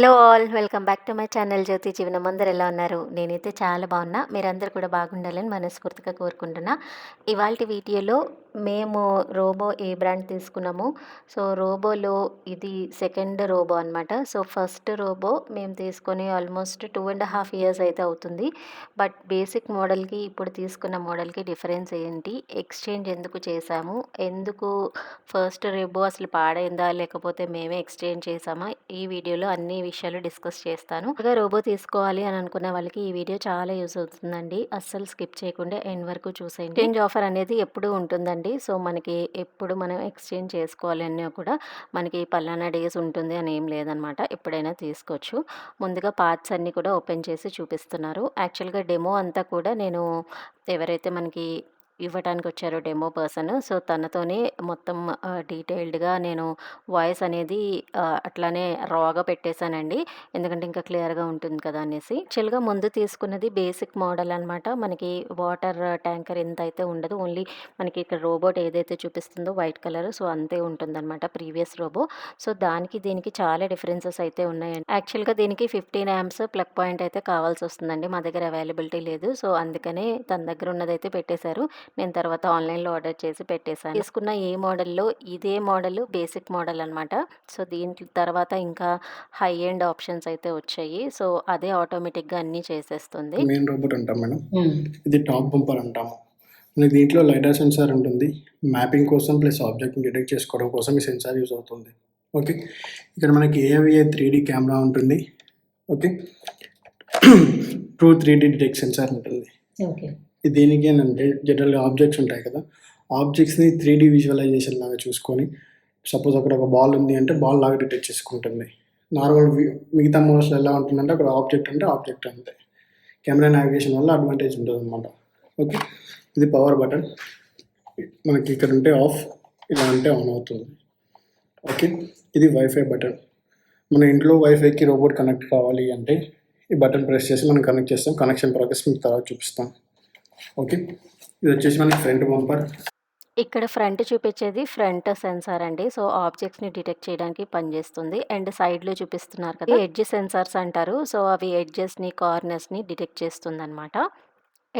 Hello all welcome back to my channel Jyothi Jeevanam. అందరు ఎలా ఉన్నారు? నేనైతే చాలా బాగున్నా. మీరందరూ కూడా బాగుండాలని మనస్ఫూర్తిగా కోరుకుంటున్నా. ఇవాల్టి వీడియోలో మేము రోబో ఏ బ్రాండ్ తీసుకున్నాము. సో రోబోలో ఇది సెకండ్ రోబో అనమాట. సో ఫస్ట్ రోబో మేము తీసుకొని ఆల్మోస్ట్ 2.5 ఇయర్స్ అయితే అవుతుంది. బట్ బేసిక్ మోడల్కి ఇప్పుడు తీసుకున్న మోడల్కి డిఫరెన్స్ ఏంటి, ఎక్స్చేంజ్ ఎందుకు చేశాము, ఎందుకు ఫస్ట్ రోబో అసలు పాడైందా లేకపోతే మేమే ఎక్స్చేంజ్ చేసామా, ఈ వీడియోలో అన్ని విషయాలు డిస్కస్ చేస్తాను. ఇంకా రోబో తీసుకోవాలి అని అనుకున్న వాళ్ళకి ఈ వీడియో చాలా యూజ్ అవుతుందండి. అస్సలు స్కిప్ చేయకుండా ఎండ్ వరకు చూసేయండి. ఎక్స్చేంజ్ ఆఫర్ అనేది ఎప్పుడు ఉంటుందండి. సో మనకి ఎప్పుడు మనం ఎక్స్చేంజ్ చేసుకోవాలి అన్నా కూడా మనకి పలానా డేస్ ఉంటుంది అని ఏం లేదనమాట. ఎప్పుడైనా తీసుకోవచ్చు. ముందుగా పార్ట్స్ అన్నీ కూడా ఓపెన్ చేసి చూపిస్తున్నారు. యాక్చువల్గా డెమో అంతా కూడా నేను ఎవరైతే మనకి ఇవ్వటానికి వచ్చారో డెమో పర్సన్, సో తనతోనే మొత్తం డీటెయిల్డ్గా నేను వాయిస్ అనేది అట్లానే రాగా పెట్టేశానండి. ఎందుకంటే ఇంకా క్లియర్గా ఉంటుంది కదా అనేసి. యాక్చువల్గా ముందు తీసుకున్నది బేసిక్ మోడల్ అనమాట. మనకి వాటర్ ట్యాంకర్ ఎంత అయితే ఉండదు, ఓన్లీ మనకి ఇక్కడ రోబోట్ ఏదైతే చూపిస్తుందో వైట్ కలర్, సో అంతే ఉంటుందన్నమాట ప్రీవియస్ రోబో. సో దానికి దీనికి చాలా డిఫరెన్సెస్ అయితే ఉన్నాయండి. యాక్చువల్గా దీనికి 15 amps ప్లగ్ పాయింట్ అయితే కావాల్సి వస్తుందండి. మా దగ్గర అవైలబిలిటీ లేదు. సో అందుకనే తన దగ్గర ఉన్నదైతే పెట్టేశారు. నేను తర్వాత ఆన్లైన్లో ఆర్డర్ చేసి పెట్టేశాను. తీసుకున్న ఈ మోడల్లో ఇదే మోడల్ బేసిక్ మోడల్ అనమాట. సో దీంట్లో తర్వాత ఇంకా హై ఎండ్ ఆప్షన్స్ అయితే వచ్చాయి. సో అదే ఆటోమేటిక్గా అన్నీ చేసేస్తుంది. మెయిన్ రోబోట్ అంటాం మేడం. ఇది టాప్ బంపర్ అంటాము. మనకి దీంట్లో లైడార్ సెన్సార్ ఉంటుంది. మ్యాపింగ్ కోసం ప్లస్ ఆబ్జెక్ట్ని డిటెక్ట్ చేసుకోవడం కోసం ఈ సెన్సార్ యూజ్ అవుతుంది. ఓకే, ఇక్కడ మనకి ఏవిఏ 3D కెమెరా ఉంటుంది. Okay, true 3D detect sensor ఉంటుంది. ఓకే, ఇది దేనికి అంటే జనరల్గా ఆబ్జెక్ట్స్ ఉంటాయి కదా, ఆబ్జెక్ట్స్ని 3D విజువలైజేషన్ లాగా చూసుకొని, సపోజ్ అక్కడ ఒక బాల్ ఉంది అంటే బాల్ లాగా డిటెక్ట్ చేసుకుంటుంది. నార్మల్ మిగతా మోడల్స్లో ఎలా ఉంటుందంటే అక్కడ ఆబ్జెక్ట్ అంటే ఆబ్జెక్ట్ అంతే. కెమెరా నావిగేషన్ వల్ల అడ్వాంటేజ్ ఉంటుంది అనమాట. ఓకే, ఇది పవర్ బటన్. మనకి ఇక్కడ ఉంటే ఆఫ్, ఇలా అంటే ఆన్ అవుతుంది. ఓకే, ఇది వైఫై బటన్. మన ఇంట్లో వైఫైకి రోబోట్ కనెక్ట్ కావాలి అంటే ఈ బటన్ ప్రెస్ చేసి మనం కనెక్ట్ చేస్తాం. కనెక్షన్ ప్రోగ్రెస్ మీకు తర్వాత చూపిస్తాం. ఓకే, ఇది వచ్చేసి మనకి ఫ్రంట్ బంపర్. ఇక్కడ ఫ్రంట్ చూపించేది ఫ్రంట్ సెన్సార్ అండి. సో ఆబ్జెక్ట్స్ని డిటెక్ట్ చేయడానికి పనిచేస్తుంది. అండ్ సైడ్లో చూపిస్తున్నారు కదా, ఎడ్జ్ సెన్సార్స్ అంటారు. సో అవి ఎడ్జెస్ని కార్నర్స్ని డిటెక్ట్ చేస్తుంది అనమాట.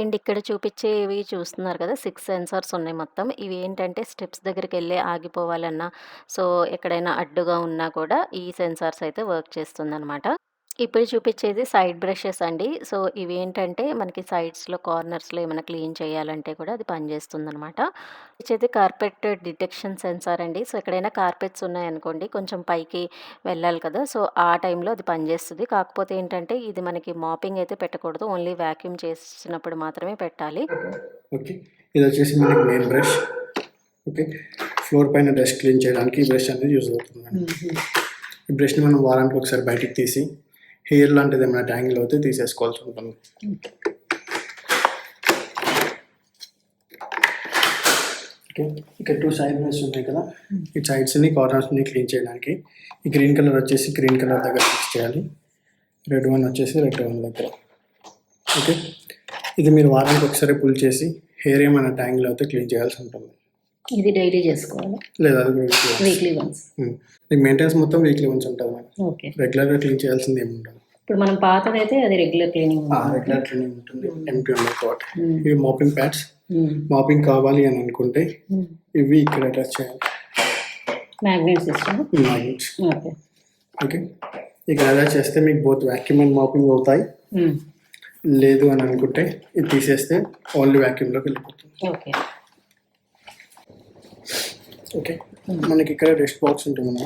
అండ్ ఇక్కడ చూపించేవి చూస్తున్నారు కదా, 6 సెన్సార్స్ ఉన్నాయి మొత్తం. ఇవి ఏంటంటే స్టెప్స్ దగ్గరికి వెళ్ళి ఆగిపోవాలన్నా, సో ఎక్కడైనా అడ్డుగా ఉన్నా కూడా ఈ సెన్సార్స్ అయితే వర్క్ చేస్తుంది అనమాట. ఇప్పుడు చూపించేది సైడ్ బ్రషెస్ అండి. సో ఇవి ఏంటంటే మనకి సైడ్స్లో కార్నర్స్లో ఏమైనా క్లీన్ చేయాలంటే కూడా అది పనిచేస్తుందనమాట. ఇచ్చేది కార్పెట్ డిటెక్షన్ సెన్సార్ అండి. సో ఎక్కడైనా కార్పెట్స్ ఉన్నాయనుకోండి, కొంచెం పైకి వెళ్ళాలి కదా, సో ఆ టైంలో అది పనిచేస్తుంది. కాకపోతే ఏంటంటే ఇది మనకి మాపింగ్ అయితే పెట్టకూడదు, ఓన్లీ వ్యాక్యూమ్ చేసినప్పుడు మాత్రమే పెట్టాలి. ఓకే, ఇది వచ్చేసి మనకి మెయిన్ బ్రష్. ఓకే, ఫ్లోర్ పైన డస్ట్ క్లీన్ చేయడానికి ఈ బ్రష్ అనేది యూజ్ అవుతుంది. ఈ బ్రష్ని మనం వారానికి ఒకసారి బయటికి తీసి హెయిర్ లాంటిది ఏమైనా ట్యాంగిల్ అవుతే తీసేసుకోవాల్సి ఉంటుంది. ఓకే, ఇక్కడ 2 సైడ్ బ్రష్ ఉన్నాయి కదా, ఈ సైడ్స్ని కార్నర్స్ని క్లీన్ చేయడానికి. ఈ గ్రీన్ కలర్ వచ్చేసి గ్రీన్ కలర్ దగ్గర ఫిక్స్ చేయాలి, రెడ్ వన్ వచ్చేసి రెడ్ వన్ దగ్గర. ఓకే, ఇది మీరు వారానికి ఒకసారి పుల్ చేసి హెయిర్ ఏమైనా ట్యాంగిల్ అవుతే క్లీన్ చేయాల్సి ఉంటుంది. ఇది డైలీ చేసుకోవాలి లేదా అది వీక్లీ వన్స్. మీకు మెయింటెనెన్స్ మొత్తం వీక్లీ వన్స్ ఉంటుంది మేడం. ఓకే, రెగ్యులర్గా క్లీన్ చేయాల్సింది ఏమి ఉంటుంది. ఇప్పుడు మనం పాతదైతే అది రెగ్యులర్ క్లీనింగ్ రెగ్యులర్ క్లీనింగ్ ఉంటుంది. ఎంపీ ఉండదు కాబట్టి. ఇవి మాపింగ్ ప్యాడ్స్. మాపింగ్ కావాలి అని అనుకుంటే ఇవి ఇక్కడ అటాచ్ చేయాలి. Magnet system. మ్యాగ్నెట్స్. ఓకే, ఇక్కడ అటాచ్ చేస్తే మీకు బోత్ వ్యాక్యూమ్ అండ్ మాపింగ్ అవుతాయి. లేదు అని అనుకుంటే ఇది తీసేస్తే ఓన్లీ వ్యాక్యూమ్లోకి వెళ్ళిపోతుంది. ఓకే, ఓకే, మనకి ఇక్కడ డస్ట్ బాక్స్ ఉంటుంది.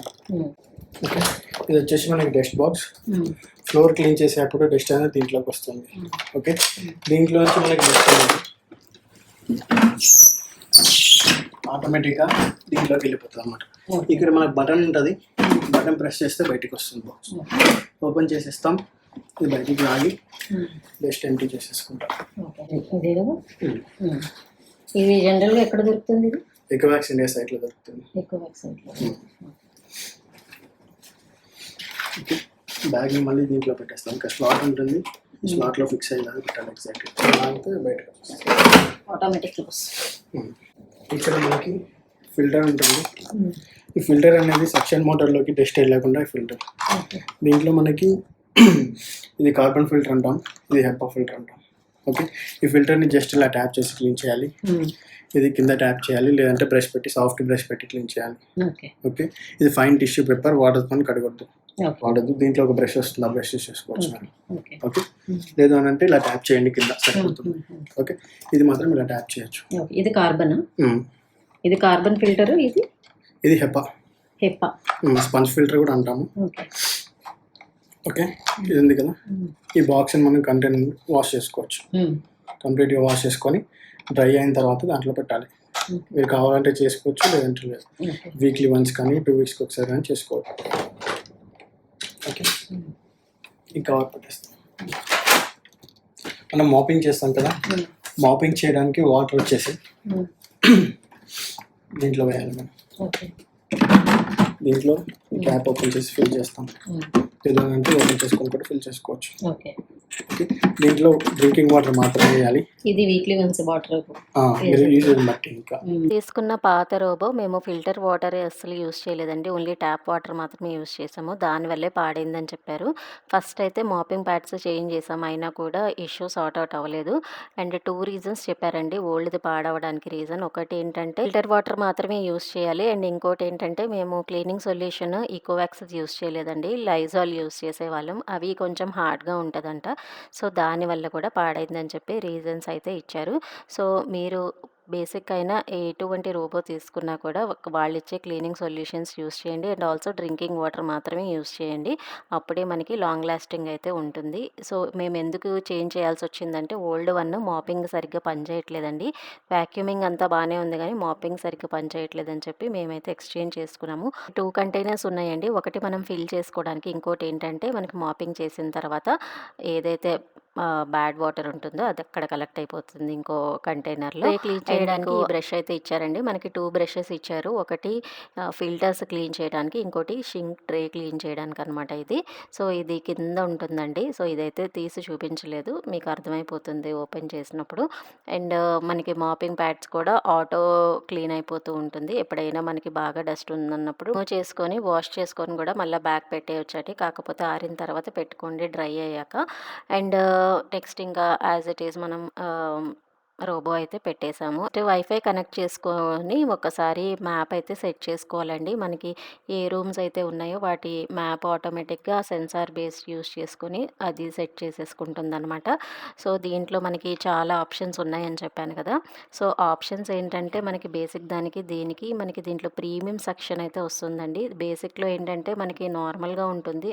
ఓకే, ఇది వచ్చేసి మనకి డస్ట్ బాక్స్. ఫ్లోర్ క్లీన్ చేసేటప్పుడు డస్ట్ అనేది దీంట్లోకి వస్తుంది. ఓకే, దీంట్లో నుంచి మనకి డస్ట్ అనేది ఆటోమేటిక్గా దీంట్లోకి వెళ్ళిపోతుంది అన్నమాట. ఇక్కడ మనకు బటన్ ఉంటుంది, బటన్ ప్రెస్ చేస్తే బయటికి వస్తుంది బాక్స్. ఓపెన్ చేసేస్తాం, ఇది బయటికి లాగి డస్ట్ ఎంటీ చేసేసుకుంటాం. ఇది జనరల్గా ఎక్కడ దొరుకుతుంది? ఎకోవాక్స్ ఇండియా సైట్లో దొరుకుతుంది. బ్యాగ్ని మళ్ళీ దీంట్లో పెట్టేస్తాం. ఇంకా స్లాట్ ఉంటుంది, స్లాట్లో ఫిక్స్ అయ్యేలాగా పెట్టాలి. ఎగ్జాక్ట్లీ బయటకు ఆటోమేటిక్. ఇక్కడ మనకి ఫిల్టర్ ఉంటుంది. ఈ ఫిల్టర్ అనేది సక్షన్ మోటార్లోకి డస్ట్ వెళ్ళకుండా ఫిల్టర్. ఓకే. దీంట్లో మనకి ఇది కార్బన్ ఫిల్టర్ అంటాం, ఇది హెపా ఫిల్టర్ అంటాం. ఓకే, ఈ ఫిల్టర్ని జస్ట్ ఇలా ట్యాప్ చేసి క్లీన్ చేయాలి. ఇది కింద ట్యాప్ చేయాలి, లేదంటే బ్రష్ పెట్టి సాఫ్ట్ బ్రష్ పెట్టి క్లీన్ చేయాలి. ఓకే. ఓకే, ఇది ఫైన్ టిష్యూ పేపర్, వాటర్తో కడగొద్దు, ఓకే. వాడద్దు. దీంట్లో ఒక బ్రష్ వస్తుంది, ఆ బ్రష్ యూస్ చేసుకోవచ్చు మనం. ఓకే. ఓకే, లేదు అని అంటే ఇలా ట్యాప్ చేయండి కింద సరిపోతుంది. ఓకే, ఇది మాత్రం ఇలా ట్యాప్ చేయొచ్చు. ఓకే. ఇది కార్బన్, ఇది కార్బన్ ఫిల్టర్, ఇది హెపా హెపా. స్పంజ్ ఫిల్టర్ కూడా అంటాము. ఓకే. ఓకే, ఇది ఉంది కదా, ఈ బాక్స్ని మనం కంటైనర్ వాష్ చేసుకోవచ్చు. కంప్లీట్గా వాష్ చేసుకొని డ్రై అయిన తర్వాత దాంట్లో పెట్టాలి. మీరు కావాలంటే చేసుకోవచ్చు, లేదంటే లేదు. వీక్లీ వన్స్ కానీ 2 వీక్స్కి ఒకసారి కానీ చేసుకోవచ్చు. ఓకే, ఈ కవర్ పెట్టేస్తాం. మనం మాపింగ్ చేస్తాం కదా, మాపింగ్ చేయడానికి వాటర్ వచ్చేసి దీంట్లో వేయాలి మనం. ఓకే. దీంట్లో క్యాప్ ఓపెన్ చేసి ఫిల్ చేస్తాం, లేదంటే ఓపెన్ చేసుకొని కూడా ఫిల్ చేసుకోవచ్చు. ఓకే. దీంట్లో డ్రింకింగ్ వాటర్ మాత్రమే వేయాలి. ఇది వీక్లీ వన్స్ వాటర్ మీరు యూజ్ బట్టి. ఇంకా తీసుకున్న పాత రోబో మేము ఫిల్టర్ వాటర్ అస్సలు యూజ్ చేయలేదండి, ఓన్లీ ట్యాప్ వాటర్ మాత్రమే యూజ్ చేసాము. దానివల్లే పాడైందని చెప్పారు. ఫస్ట్ అయితే మాపింగ్ ప్యాడ్స్ చేంజ్ చేసాము, అయినా కూడా ఇష్యూ సార్ట్ అవుట్ అవ్వలేదు. అండ్ 2 రీజన్స్ చెప్పారండి ఓల్డ్ది పాడవడానికి రీజన్. ఒకటి ఏంటంటే ఫిల్టర్ వాటర్ మాత్రమే యూజ్ చేయాలి, అండ్ ఇంకోటి ఏంటంటే మేము క్లీనింగ్ సొల్యూషన్ ఈకోవాక్స్ యూజ్ చేయలేదండి, లైజాల్ యూజ్ చేసేవాళ్ళం. అవి కొంచెం హార్డ్గా ఉంటుందంట, సో దానివల్ల కూడా పాడైందని చెప్పి రీజన్స్ అయితే ఇచ్చారు. సో మీరు బేసిక్ అయినా ఎటువంటి రోబో తీసుకున్నా కూడా వాళ్ళు ఇచ్చే క్లీనింగ్ సొల్యూషన్స్ యూస్ చేయండి, అండ్ ఆల్సో డ్రింకింగ్ వాటర్ మాత్రమే యూస్ చేయండి. అప్పుడే మనకి లాంగ్ లాస్టింగ్ అయితే ఉంటుంది. సో మేము ఎందుకు చేంజ్ చేయాల్సి వచ్చిందంటే ఓల్డ్ వన్ మాపింగ్ సరిగ్గా పనిచేయట్లేదండి, వ్యాక్యూమింగ్ అంతా బాగానే ఉంది కానీ మాపింగ్ సరిగ్గా పనిచేయట్లేదని చెప్పి మేమైతే ఎక్స్చేంజ్ చేసుకున్నాము. 2 కంటైనర్స్ ఉన్నాయండి, ఒకటి మనం ఫిల్ చేసుకోవడానికి, ఇంకోటి ఏంటంటే మనకి మాపింగ్ చేసిన తర్వాత ఏదైతే బ్యాడ్ వాటర్ ఉంటుందో అది అక్కడ కలెక్ట్ అయిపోతుంది ఇంకో కంటైనర్లో. క్లీన్ చేయడానికి బ్రష్ అయితే ఇచ్చారండి, మనకి 2 బ్రషెస్ ఇచ్చారు. ఒకటి ఫిల్టర్స్ క్లీన్ చేయడానికి, ఇంకోటి షింక్ ట్రే క్లీన్ చేయడానికి అనమాట ఇది. సో ఇది కింద ఉంటుందండి, సో ఇదైతే తీసి చూపించలేదు, మీకు అర్థమైపోతుంది ఓపెన్ చేసినప్పుడు. అండ్ మనకి మాపింగ్ ప్యాడ్స్ కూడా ఆటో క్లీన్ అయిపోతూ ఉంటుంది. ఎప్పుడైనా మనకి బాగా డస్ట్ ఉందన్నప్పుడు చేసుకొని వాష్ చేసుకొని కూడా మళ్ళీ బ్యాక్ పెట్టేయొచ్చండి, కాకపోతే ఆరిన తర్వాత పెట్టుకోండి డ్రై అయ్యాక. అండ్ నెక్స్ట్ ఇంకా యాజ్ ఇట్ ఈస్ మనం రోబో అయితే పెట్టేశాము. వైఫై కనెక్ట్ చేసుకొని ఒకసారి మ్యాప్ అయితే సెట్ చేసుకోవాలండి. మనకి ఏ రూమ్స్ అయితే ఉన్నాయో వాటి మ్యాప్ ఆటోమేటిక్గా సెన్సార్ బేస్డ్ యూస్ చేసుకొని అది సెట్ చేసేసుకుంటుంది అనమాట. సో దీంట్లో మనకి చాలా ఆప్షన్స్ ఉన్నాయని చెప్పాను కదా. సో ఆప్షన్స్ ఏంటంటే మనకి బేసిక్ దానికి దీనికి మనకి దీంట్లో ప్రీమియం సెక్షన్ అయితే వస్తుందండి. బేసిక్లో ఏంటంటే మనకి నార్మల్గా ఉంటుంది,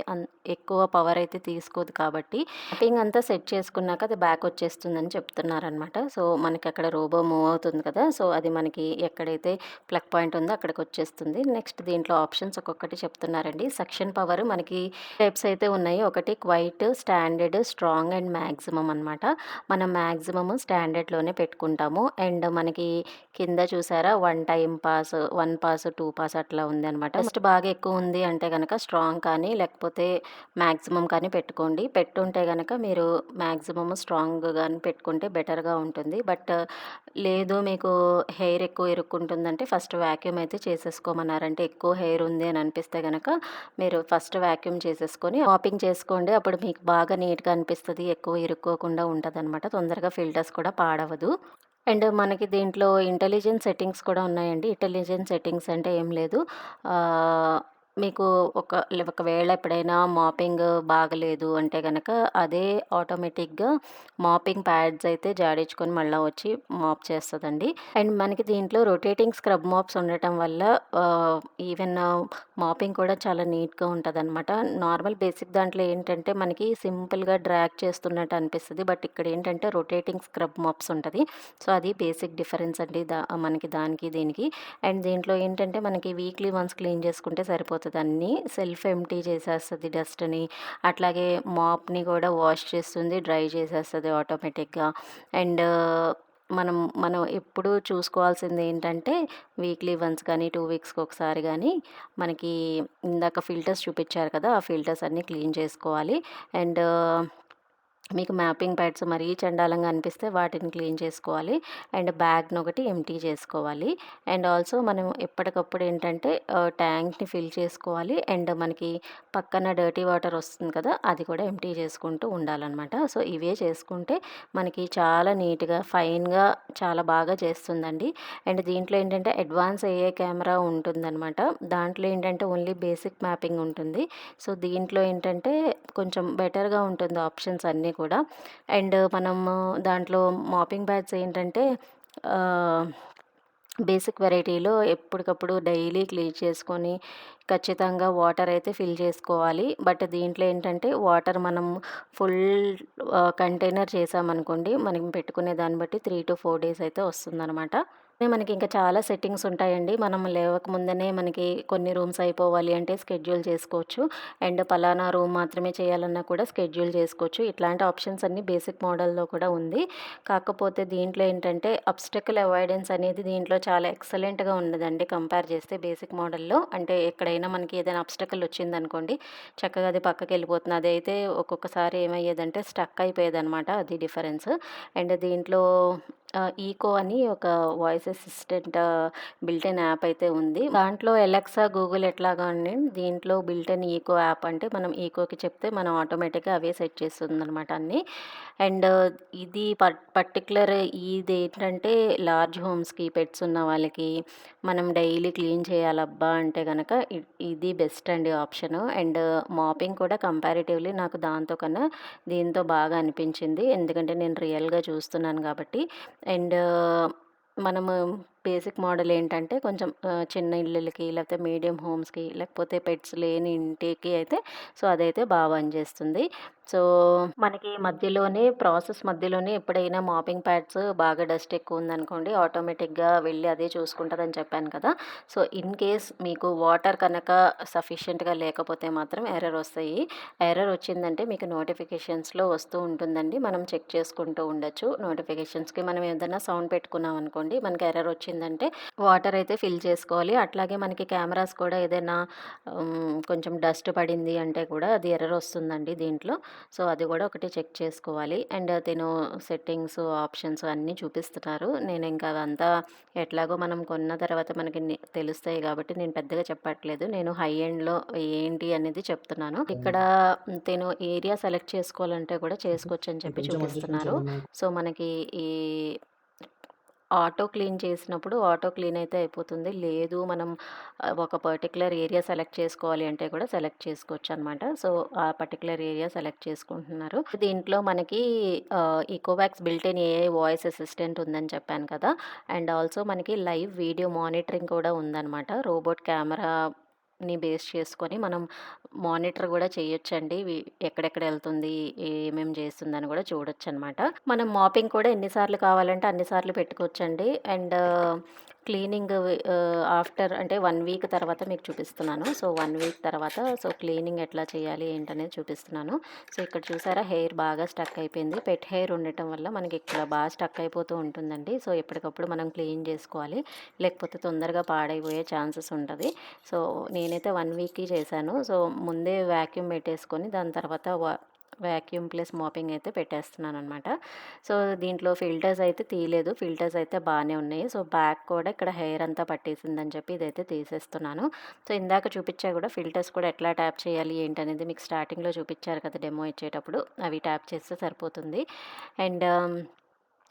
ఎక్కువ పవర్ అయితే తీసుకోదు కాబట్టి మ్యాపింగ్ అంతా సెట్ చేసుకున్నాక అది బ్యాక్ వచ్చేస్తుందని చెప్తున్నారనమాట. సో మనకి అక్కడ రోబో మూవ్ అవుతుంది కదా, సో అది మనకి ఎక్కడైతే ప్లగ్ పాయింట్ ఉందో అక్కడికి వచ్చేస్తుంది. నెక్స్ట్ దీంట్లో ఆప్షన్స్ ఒక్కొక్కటి చెప్తున్నారండి. సెక్షన్ పవర్ మనకి టైప్స్ అయితే ఉన్నాయి, ఒకటి quiet, standard, strong and maximum అనమాట. మనం మ్యాక్సిమమ్ స్టాండర్డ్లోనే పెట్టుకుంటాము. అండ్ మనకి కింద చూసారా 1 టైం పాస్, 1 పాస్, 2 పాస్ అట్లా ఉంది అనమాట. ఫస్ట్ బాగా ఎక్కువ ఉంది అంటే కనుక స్ట్రాంగ్ కానీ లేకపోతే మ్యాక్సిమం కానీ పెట్టుకోండి. పెట్టుంటే కనుక మీరు మ్యాక్సిమమ్ స్ట్రాంగ్ కానీ పెట్టుకుంటే బెటర్గా ఉంటుంది. బట్ లేదు మీకు హెయిర్ ఎక్కువ ఇరుక్కుంటుందంటే ఫస్ట్ వ్యాక్యూమ్ అయితే చేసేసుకోమన్నారంటే, ఎక్కువ హెయిర్ ఉంది అని అనిపిస్తే కనుక మీరు ఫస్ట్ వ్యాక్యూమ్ చేసేసుకొని మాపింగ్ చేసుకోండి, అప్పుడు మీకు బాగా నీట్గా అనిపిస్తుంది, ఎక్కువ ఇరుక్కోకుండా ఉంటుంది అనమాట, తొందరగా ఫిల్టర్స్ కూడా పాడవదు. అండ్ మనకి దీంట్లో ఇంటెలిజెంట్ సెట్టింగ్స్ కూడా ఉన్నాయండి. ఇంటెలిజెంట్ సెట్టింగ్స్ అంటే ఏం లేదు, మీకు ఒకవేళ ఎప్పుడైనా మాపింగ్ బాగలేదు అంటే కనుక అదే ఆటోమేటిక్గా మాపింగ్ ప్యాడ్స్ అయితే జాడించుకొని మళ్ళీ వచ్చి మాప్ చేస్తుందండి. అండ్ మనకి దీంట్లో రొటేటింగ్ స్క్రబ్ మాప్స్ ఉండటం వల్ల ఈవెన్ మాపింగ్ కూడా చాలా నీట్గా ఉంటుంది అనమాట. నార్మల్ బేసిక్ దాంట్లో ఏంటంటే మనకి సింపుల్గా డ్రాగ్ చేస్తున్నట్టు అనిపిస్తుంది, బట్ ఇక్కడ ఏంటంటే రొటేటింగ్ స్క్రబ్ మాప్స్ ఉంటుంది. సో అది బేసిక్ డిఫరెన్స్ అండి మనకి దానికి దీనికి. అండ్ దీంట్లో ఏంటంటే మనకి వీక్లీ వన్స్ క్లీన్ చేసుకుంటే సరిపోతుంది, అన్నీ సెల్ఫ్ ఎంప్టీ చేసేస్తుంది డస్ట్ని. అట్లాగే మాప్ని కూడా వాష్ చేస్తుంది, డ్రై చేసేస్తుంది ఆటోమేటిక్గా. అండ్ మనం ఎప్పుడు చూసుకోవాల్సింది ఏంటంటే వీక్లీ వన్స్ కానీ 2 వీక్స్కి ఒకసారి కానీ మనకి ఇందాక ఫిల్టర్స్ చూపించారు కదా, ఆ ఫిల్టర్స్ అన్నీ క్లీన్ చేసుకోవాలి. అండ్ మీకు మ్యాపింగ్ ప్యాడ్స్ మరీ చండాలంగా అనిపిస్తే వాటిని క్లీన్ చేసుకోవాలి. అండ్ బ్యాగ్‌ని ఒకటి ఎంప్టీ చేసుకోవాలి. అండ్ ఆల్సో మనం ఎప్పటికప్పుడు ఏంటంటే ట్యాంక్‌ని ఫిల్ చేసుకోవాలి. అండ్ మనకి పక్కన డర్టీ వాటర్ వస్తుంది కదా! అది కూడా ఎంప్టీ చేసుకుంటూ ఉండాలనమాట. సో, ఇవే చేసుకుంటే మనకి చాలా నీట్‌గా, ఫైన్‌గా చాలా బాగా చేస్తుందండి. అండ్ దీంట్లో ఏంటంటే అడ్వాన్స్ ఏఐ కెమెరా ఉంటుందనమాట. దాంట్లో ఏంటంటే ఓన్లీ బేసిక్ మ్యాపింగ్ ఉంటుంది. సో, దీంట్లో ఏంటంటే కొంచెం బెటర్‌గా ఉంటుంది ఆప్షన్స్ అన్నీ కూడా. అండ్ మనము దాంట్లో మాపింగ్ ప్యాడ్స్ ఏంటంటే ఆహ్, బేసిక్ వెరైటీలో ఎప్పటికప్పుడు డైలీ క్లీన్ చేసుకొని ఖచ్చితంగా వాటర్ అయితే ఫిల్ చేసుకోవాలి. బట్ దీంట్లో ఏంటంటే వాటర్ మనం ఫుల్ కంటైనర్ చేసామనుకోండి, మనం పెట్టుకునే దాన్ని బట్టి 3-4 డేస్ అయితే వస్తుందనమాట. మనకి ఇంకా చాలా సెట్టింగ్స్ ఉంటాయండి. మనం లేవక ముందనే మనకి కొన్ని రూమ్స్ అయిపోవాలి అంటే స్కెడ్యూల్ చేసుకోవచ్చు. అండ్ పలానా రూమ్ మాత్రమే చేయాలన్నా కూడా స్కెడ్యూల్ చేసుకోవచ్చు. ఇట్లాంటి ఆప్షన్స్ అన్నీ బేసిక్ మోడల్‌లో కూడా ఉంది. కాకపోతే దీంట్లో ఏంటంటే అబ్స్టకిల్ అవాయిడెన్స్ అనేది దీంట్లో చాలా ఎక్సలెంట్‌గా ఉండదండి కంపేర్ చేస్తే బేసిక్ మోడల్‌లో. అంటే ఎక్కడైనా మనకి ఏదైనా అబ్స్టకిల్ వచ్చిందనుకోండి, చక్కగా అది పక్కకెళ్ళిపోతుంది. అదైతే ఒక్కొక్కసారి ఏమయ్యేదంటే స్టక్ అయిపోయేదనమాట. అది డిఫరెన్స్. అండ్ దీంట్లో ఈకో అని ఒక voice assistant built in app అయితే ఉంది. దాంట్లో ఎలక్సా, గూగుల్ ఎట్లాగా అండి దీంట్లో బిల్ట్ ఇన్ ఈకో యాప్ అంటే మనం ఈకోకి చెప్తే మనం ఆటోమేటిక్‌గా అవే సెట్ చేస్తుందనమాట అన్నీ. అండ్ ఇది పర్టిక్యులర్ ఇదేంటంటే లార్జ్ హోమ్స్‌కి, పెట్స్ ఉన్న వాళ్ళకి మనం డైలీ క్లీన్ చేయాలబ్బా అంటే గనక ఇది బెస్ట్ అండి ఆప్షను. అండ్ మాపింగ్ కూడా కంపారిటివ్‌లీ నాకు దాంతో కన్నా దీంతో బాగా అనిపించింది. ఎందుకంటే నేను రియల్‌గా చూస్తున్నాను కాబట్టి. అండ్ మనము బేసిక్ మోడల్ ఏంటంటే కొంచెం చిన్న ఇల్లులకి, లేకపోతే మీడియం హోమ్స్‌కి, లేకపోతే పెట్స్ లేని ఇంటికి అయితే సో, అదైతే బా పనిచేస్తుంది. సో, మనకి ప్రాసెస్ మధ్యలోనే ఎప్పుడైనా మాపింగ్ ప్యాడ్స్ బాగా డస్ట్ ఎక్కువ ఉందనుకోండి, ఆటోమేటిక్‌గా వెళ్ళి అదే చూసుకుంటదని చెప్పాను కదా! సో, ఇన్ కేస్ మీకు వాటర్ కనుక సఫిషియెంట్‌గా లేకపోతే మాత్రం ఎర్రర్ వస్తాయి. ఎర్రర్ వచ్చిందంటే మీకు నోటిఫికేషన్స్‌లో వస్తూ ఉంటుందండి. మనం చెక్ చేసుకుంటూ ఉండొచ్చు. నోటిఫికేషన్స్‌కి మనం ఏదైనా సౌండ్ పెట్టుకున్నాం అనుకోండి, మనకి ఎర్రర్ వచ్చిందంటే వాటర్ అయితే ఫిల్ చేసుకోవాలి. అట్లాగే మనకి కెమెరాస్ కూడా ఏదైనా కొంచెం డస్ట్ పడింది అంటే కూడా అది ఎర్రర్ వస్తుందండి దీంట్లో. సో, అది కూడా ఒకటి చెక్ చేసుకోవాలి. అండ్ సెట్టింగ్స్, ఆప్షన్స్ అన్నీ చూపిస్తున్నారు. నేను ఇంకా అవంతా ఎట్లాగో మనం కొన్న తర్వాత మనకి తెలుస్తాయి కాబట్టి నేను పెద్దగా చెప్పట్లేదు. నేను హై ఎండ్‌లో ఏంటి అనేది చెప్తున్నాను. ఇక్కడ ఏరియా సెలెక్ట్ చేసుకోవాలంటే కూడా చేసుకోవచ్చని చెప్పి కొంచెం అడ్జస్ట్‌మెంట్స్ చూపిస్తున్నారు. ఏమన్నా సో, మనకి ఈ ఆటో క్లీన్ చేసినప్పుడు ఆటో క్లీన్ అయితే అయిపోతుంది. లేదు మనం ఒక పర్టిక్యులర్ ఏరియా సెలెక్ట్ చేసుకోవాలి అంటే కూడా సెలెక్ట్ చేసుకోవచ్చనమాట. సో, ఆ పర్టిక్యులర్ ఏరియా సెలెక్ట్ చేసుకుంటున్నారు. దీంట్లో మనకి Ecovacs built in AI voice assistant ఉందని చెప్పాను కదా! అండ్ ఆల్సో మనకి లైవ్ వీడియో మానిటరింగ్ కూడా ఉందనమాట. రోబోట్ కెమెరాని బేస్ చేసుకొని మనం మానిటర్ కూడా చేయొచ్చండి. ఎక్కడెక్కడ ఎళ్తుంది, ఏమేం చేస్తుందని కూడా చూడొచ్చనమాట. మనం మాపింగ్ కూడా ఎన్ని సార్లు కావాలంటే అన్ని సార్లు పెట్టుకోవచ్చండి. అండ్ క్లీనింగ్ ఆఫ్టర్ అంటే 1 వీక్ తర్వాత మీకు చూపిస్తున్నాను. సో, 1 వీక్ తర్వాత క్లీనింగ్ ఎట్లా చేయాలి ఏంటనేది చూపిస్తున్నాను. సో, ఇక్కడ చూసారా హెయిర్ బాగా స్టక్ అయిపోయింది. పెట్ హెయిర్ ఉండటం వల్ల మనకి ఇక్కడ బాగా స్టక్ అయిపోతూ ఉంటుందండి. సో, ఎప్పటికప్పుడు మనం క్లీన్ చేసుకోవాలి. లేకపోతే తొందరగా పాడైపోయే ఛాన్సెస్ ఉంటది. సో, నేనైతే 1 వీక్‌కి చేశాను. సో, ముందే వాక్యూమ్ పెట్టేసుకొని దాని తర్వాత వాక్యూమ్ ప్లస్ మాపింగ్ అయితే పెట్టేస్తున్నాననమాట. సో, దీంట్లో ఫిల్టర్స్ అయితే తీయలేదు. ఫిల్టర్స్ అయితే బానే ఉన్నాయి. సో, బ్యాక్ కూడా ఇక్కడ హెయిర్ అంతా పట్టేసిందని చెప్పి ఇదైతే తీసేస్తున్నాను. సో, ఇందాక చూపిచ్చా కూడా ఫిల్టర్స్ కూడా ఎట్లా ట్యాప్ చేయాలి ఏంటనేది మీకు స్టార్టింగ్‌లో చూపిచ్చారు కదా! డెమో ఇచ్చేటప్పుడు. అవి ట్యాప్ చేస్తే సరిపోతుంది. అండ్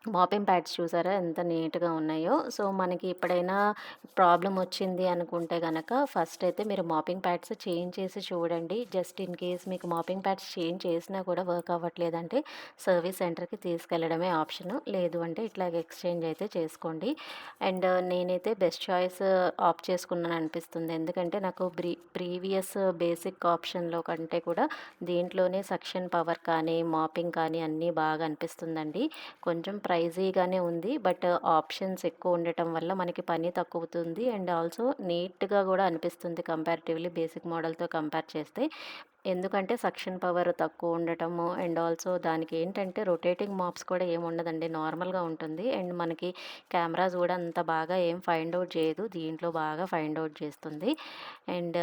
మాపింగ్ ప్యాడ్స్ చూసారా ఎంత నీట్‌గా ఉన్నాయో. సో, మనకి ఎప్పుడైనా ప్రాబ్లమ్ వచ్చింది అనుకుంటే గనక ఫస్ట్ అయితే మీరు మాపింగ్ ప్యాడ్స్ చేంజ్ చేసి చూడండి. జస్ట్ ఇన్ కేస్ మీకు మాపింగ్ ప్యాడ్స్ చేంజ్ చేసినా కూడా వర్క్ అవ్వట్లేదంటే సర్వీస్ సెంటర్‌కి తీసుకెళ్లడమే ఆప్షను. లేదు అంటే ఇట్లాగ ఎక్స్‌చేంజ్ అయితే చేసుకోండి. అండ్ నేనైతే బెస్ట్ చాయిస్ ఆప్ట్ చేసుకున్నాను అనిపిస్తుంది. ఎందుకంటే నాకు ప్రీవియస్ బేసిక్ ఆప్షన్‌లో కంటే కూడా దీంట్లోనే సక్షన్ పవర్ కానీ, మాపింగ్ కానీ అన్నీ బాగా అనిపిస్తుందండి. కొంచెం ప్రైజీగానే ఉంది. బట్ ఆప్షన్స్ ఎక్కువ ఉండటం వల్ల మనకి పని తక్కువుతుంది. అండ్ ఆల్సో నీట్‌గా గూడా అనిపిస్తుంది కంపారిటివ్‌లీ బేసిక్ మోడల్‌తో కంపేర్ చేస్తే. ఎందుకంటే సక్షన్ పవర్ తక్కువ ఉండటము అండ్ ఆల్సో దానికి ఏంటంటే రొటేటింగ్ మాప్స్ కూడా ఏముండదండి. నార్మల్‌గా ఉంటుంది. అండ్ మనకి కెమెరాస్ గూడా అంత బాగా ఏం ఫైండ్ ఔట్ చేయదు. దీంట్లో బాగా ఫైండ్ ఔట్ చేస్తుంది. అండ్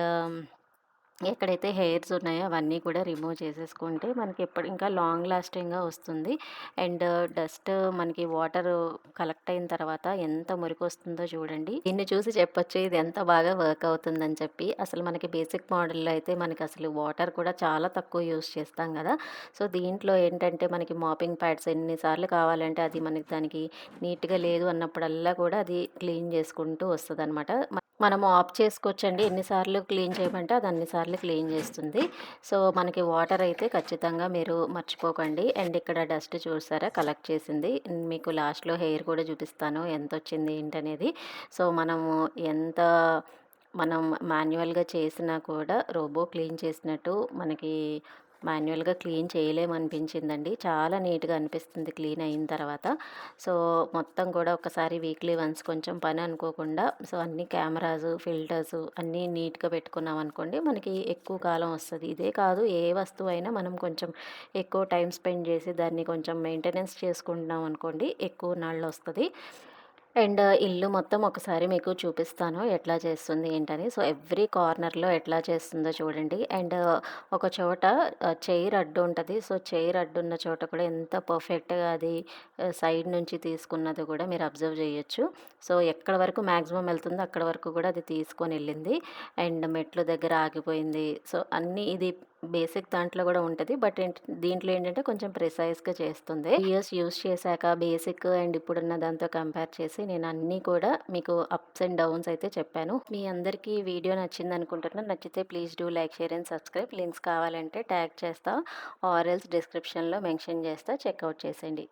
ఎక్కడైతే హెయిర్స్ ఉన్నాయో అవన్నీ కూడా రిమూవ్ చేసేసుకుంటే మనకి ఎప్పుడు ఇంకా లాంగ్ లాస్టింగ్‌గా వస్తుంది. అండ్ డస్ట్ మనకి వాటర్ కలెక్ట్ అయిన తర్వాత ఎంత మురికొస్తుందో చూడండి. దీన్ని చూసి చెప్పొచ్చు ఇది ఎంత బాగా వర్క్ అవుతుందని చెప్పి. అసలు మనకి బేసిక్ మోడల్‌లో అయితే మనకసలు వాటర్ కూడా చాలా తక్కువ యూజ్ చేస్తాం గదా! సో, దీంట్లో ఏంటంటే మనకి మాపింగ్ ప్యాడ్స్ ఎన్ని సార్లు కావాలంటే అది మనకి దానికి నీట్‌గా లేదు అన్నప్పుడల్లా కూడా అది క్లీన్ చేసుకుంటూ వస్తదనమాట. మనము ఆఫ్ చేసుకోవచ్చండి. ఎన్ని సార్లు క్లీన్ చేయమంటే అది అన్ని సార్లు క్లీన్ చేస్తుంది. సో, మనకి వాటర్ అయితే ఖచ్చితంగా మీరు మర్చిపోకండి. అండ్ ఇక్కడ డస్ట్ చూసారా కలెక్ట్ చేసింది. మీకు లాస్ట్‌లో హెయిర్ కూడా చూపిస్తాను ఎంతొచ్చింది ఏంటనేది. సో, మనము ఎంత మనం మాన్యువల్‌గా చేసినా కూడా రోబో క్లీన్ చేసినట్టు మనకి మాన్యువల్‌గా క్లీన్ చేయలేమనిపించిందండి. చాలా నీట్‌గా అనిపిస్తుంది క్లీన్ అయిన తర్వాత. సో, మొత్తం కూడా ఒకసారి వీక్లీ వన్స్ కొంచెం పని అనుకోకుండా సో, అన్ని కెమెరాసు, ఫిల్టర్సు అన్నీ నీట్‌గా పెట్టుకున్నామనుకోండి మనకి ఎక్కువ కాలం వస్తది. ఇదే కాదు ఏ వస్తువైనా మనం కొంచెం ఎక్కువ టైమ్ స్పెండ్ చేసి దాన్ని కొంచెం మెయింటెనెన్స్ చేసుకుంటున్నాం అనుకోండి ఎక్కువ నాళ్ళొస్తది. అండ్ ఇల్లు మొత్తం ఒకసారి మీకు చూపిస్తాను ఎట్లా చేస్తుంది ఏంటని. సో, ఎవ్రీ కార్నర్‌లో ఎట్లా చేస్తుందో చూడండి. అండ్ ఒక చోట చైర్ అడ్డు ఉంటది. సో, చైర్ అడ్డున్న చోట కూడా ఎంత పర్ఫెక్ట్‌గా అది సైడ్ నుంచి తీసుకున్నది కూడా మీరు అబ్జర్వ్ చేయొచ్చు. సో, ఎక్కడి వరకు మాక్సిమం ఎళ్తుందో అక్కడి వరకు కూడా అది తీసుకొనెళ్ళింది. అండ్ మెట్లు దగ్గర ఆగిపోయింది. సో, అన్నీ ఇది బేసిక్ దాంట్లో కూడా ఉంటది. బట్ దీంట్లో ఏంటంటే కొంచెం ప్రిసైజ్‌గా చేస్తుంది. ఇయర్స్ యూజ్ చేశాక బేసిక్ అండ్ ఇప్పుడున్న దాంతో కంపేర్ చేసి నేను అన్నీ కూడా మీకు అప్స్ అండ్ డౌన్స్ అయితే చెప్పాను. మీ అందరికీ ఈ వీడియో నచ్చిందనుకుంటున్నాను. నచ్చితే please do like, share and subscribe. Links కావాలంటే ట్యాగ్ చేస్తా ఆర్ ఎల్స్ డిస్క్రిప్షన్‌లో మెన్షన్ చేస్తా చెక్‌ఔట్ చేసేయండి.